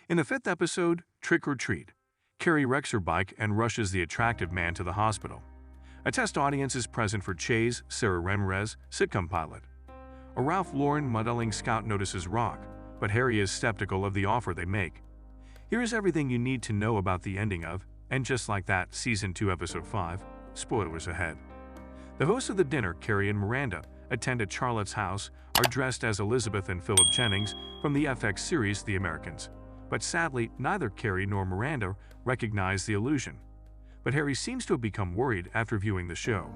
In the fifth episode, Trick or Treat, Carrie wrecks her bike and rushes the attractive man to the hospital. A test audience is present for Che's Sarah Ramirez sitcom pilot. A Ralph Lauren modeling scout notices Rock, but Harry is skeptical of the offer they make. Here is everything you need to know about the ending of And Just Like That Season 2 Episode 5. Spoilers ahead. The hosts of the dinner, Carrie and Miranda, attend at Charlotte's house, are dressed as Elizabeth and Philip Jennings from the FX series The Americans. But sadly, neither Carrie nor Miranda recognize the illusion. But Harry seems to have become worried after viewing the show.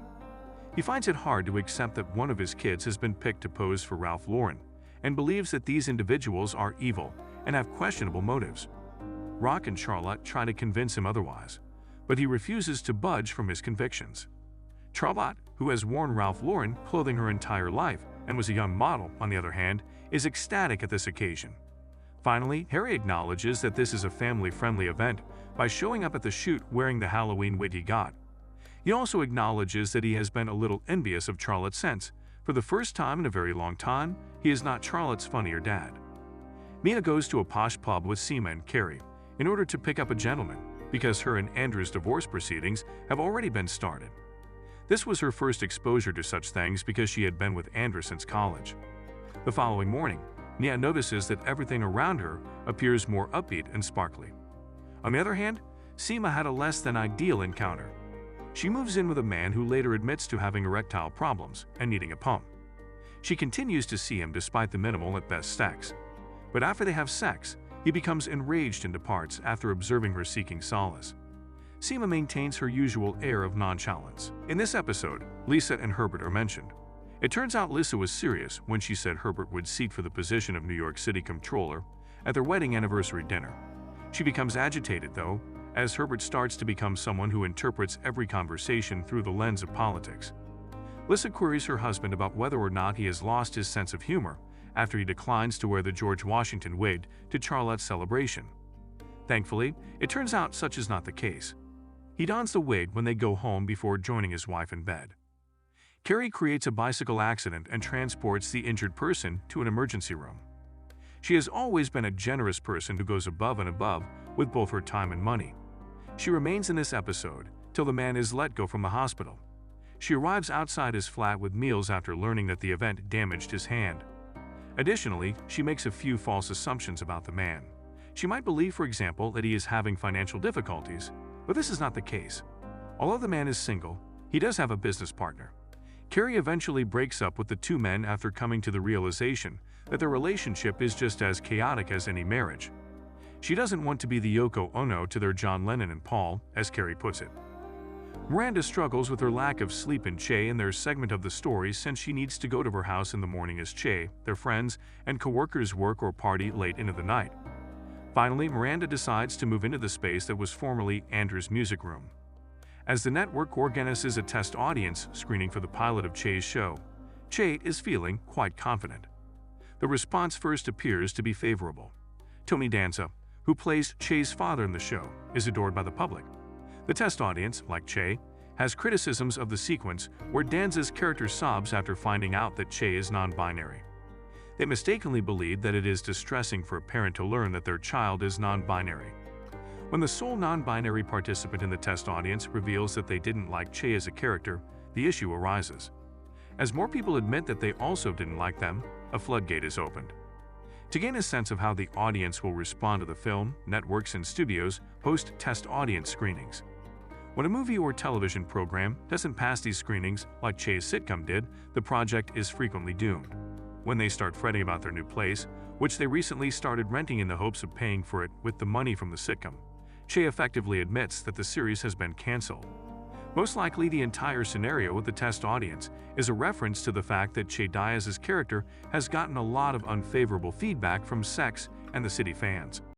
He finds it hard to accept that one of his kids has been picked to pose for Ralph Lauren, and believes that these individuals are evil and have questionable motives. Rock and Charlotte try to convince him otherwise, but he refuses to budge from his convictions. Charlotte, who has worn Ralph Lauren clothing her entire life and was a young model, on the other hand, is ecstatic at this occasion. Finally, Harry acknowledges that this is a family-friendly event by showing up at the shoot wearing the Halloween wig he got. He also acknowledges that he has been a little envious of Charlotte since, for the first time in a very long time, he is not Charlotte's funnier dad. Mia goes to a posh pub with Seema and Carrie in order to pick up a gentleman, because her and Andrew's divorce proceedings have already been started. This was her first exposure to such things because she had been with Andrew since college. The following morning, Nia notices that everything around her appears more upbeat and sparkly. On the other hand, Seema had a less than ideal encounter. She moves in with a man who later admits to having erectile problems and needing a pump. She continues to see him despite the minimal at best sex. But after they have sex, he becomes enraged and departs after observing her seeking solace. Seema maintains her usual air of nonchalance. In this episode, Lisa and Herbert are mentioned. It turns out Lisa was serious when she said Herbert would seat for the position of New York City Comptroller at their wedding anniversary dinner. She becomes agitated, though, as Herbert starts to become someone who interprets every conversation through the lens of politics. Lisa queries her husband about whether or not he has lost his sense of humor after he declines to wear the George Washington wig to Charlotte's celebration. Thankfully, it turns out such is not the case. He dons the wig when they go home before joining his wife in bed. Carrie creates a bicycle accident and transports the injured person to an emergency room. She has always been a generous person who goes above and above with both her time and money. She remains in this episode till the man is let go from the hospital. She arrives outside his flat with meals after learning that the event damaged his hand. Additionally, she makes a few false assumptions about the man. She might believe, for example, that he is having financial difficulties, but this is not the case. Although the man is single, he does have a business partner. Carrie eventually breaks up with the two men after coming to the realization that their relationship is just as chaotic as any marriage. She doesn't want to be the Yoko Ono to their John Lennon and Paul, as Carrie puts it. Miranda struggles with her lack of sleep in Che in their segment of the story since she needs to go to her house in the morning as Che, their friends, and co-workers work or party late into the night. Finally, Miranda decides to move into the space that was formerly Andrew's music room. As the network organizes a test audience screening for the pilot of Che's show, Che is feeling quite confident. The response first appears to be favorable. Tony Danza, who plays Che's father in the show, is adored by the public. The test audience, like Che, has criticisms of the sequence where Danza's character sobs after finding out that Che is non-binary. They mistakenly believe that it is distressing for a parent to learn that their child is non-binary. When the sole non-binary participant in the test audience reveals that they didn't like Che as a character, the issue arises. As more people admit that they also didn't like them, a floodgate is opened. To gain a sense of how the audience will respond to the film, networks and studios host test audience screenings. When a movie or television program doesn't pass these screenings like Che's sitcom did, the project is frequently doomed. When they start fretting about their new place, which they recently started renting in the hopes of paying for it with the money from the sitcom, Che effectively admits that the series has been canceled. Most likely, the entire scenario with the test audience is a reference to the fact that Che Diaz's character has gotten a lot of unfavorable feedback from Sex and the City fans.